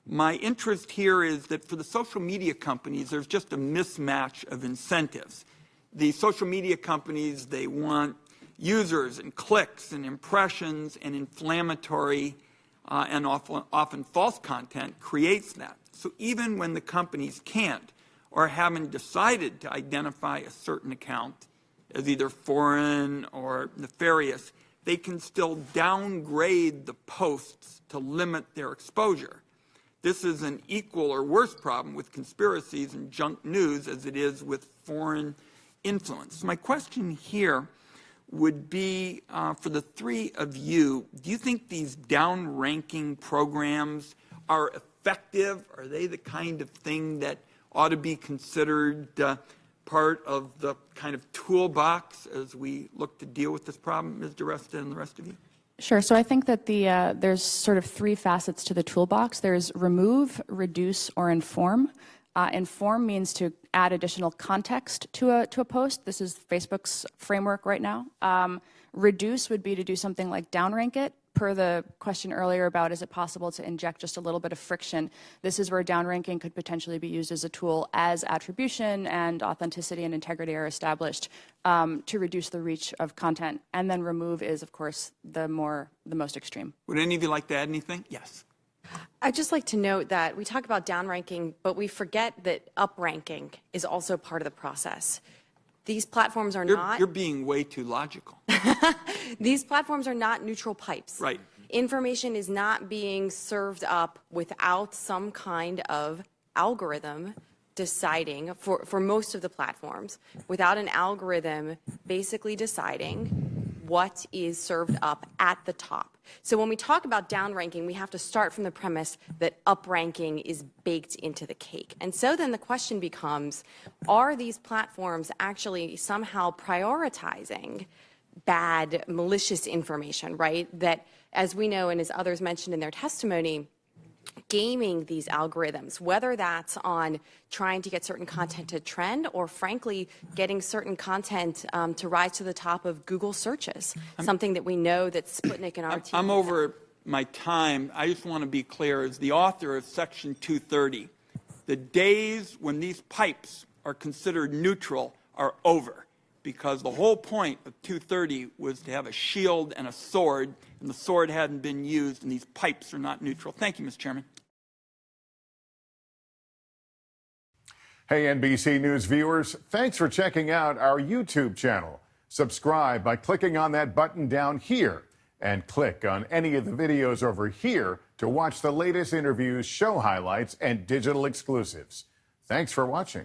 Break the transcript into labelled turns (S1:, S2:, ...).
S1: My interest here is that for the social media companies, there's just a mismatch of incentives. The social media companies, they want users and clicks and impressions, and inflammatory and often false content creates that. So even when the companies can't or haven't decided to identify a certain account as either foreign or nefarious, they can still downgrade the posts to limit their exposure. This is an equal or worse problem with conspiracies and junk news as it is with foreign influence. So my question here would be for the three of you, do you think these downranking programs are effective? Are they the kind of thing that ought to be considered part of the kind of toolbox as we look to deal with this problem, Ms. DeResta and the rest of you?
S2: Sure. So I think that there's sort of three facets to the toolbox. There's remove, reduce, or inform. Inform means to add additional context to a post. This is Facebook's framework right now. Reduce would be to do something like downrank it. Per the question earlier about is it possible to inject just a little bit of friction, this is where downranking could potentially be used as a tool as attribution and authenticity and integrity are established to reduce the reach of content. And then remove is, of course, the most extreme.
S1: Would any of you like to add anything? Yes.
S3: I'd just like to note that we talk about downranking, but we forget that upranking is also part of the process. These platforms are not...
S1: You're being way too logical.
S3: These platforms are not neutral pipes.
S1: Right.
S3: Information is not being served up without some kind of algorithm deciding, for most of the platforms, without an algorithm basically deciding what is served up at the top. So when we talk about downranking, we have to start from the premise that upranking is baked into the cake. And so then the question becomes, are these platforms actually somehow prioritizing bad, malicious information, right? That, as we know and as others mentioned in their testimony, gaming these algorithms, whether that's on trying to get certain content to trend or, frankly, getting certain content to rise to the top of Google searches, something that we know that Sputnik and our team...
S1: I'm over my time. I just want to be clear. As the author of Section 230, the days when these pipes are considered neutral are over, because the whole point of 230 was to have a shield and a sword, and the sword hadn't been used, and these pipes are not neutral. Thank you, Mr. Chairman.
S4: Hey, NBC News viewers, thanks for checking out our YouTube channel. Subscribe by clicking on that button down here, and click on any of the videos over here to watch the latest interviews, show highlights, and digital exclusives. Thanks for watching.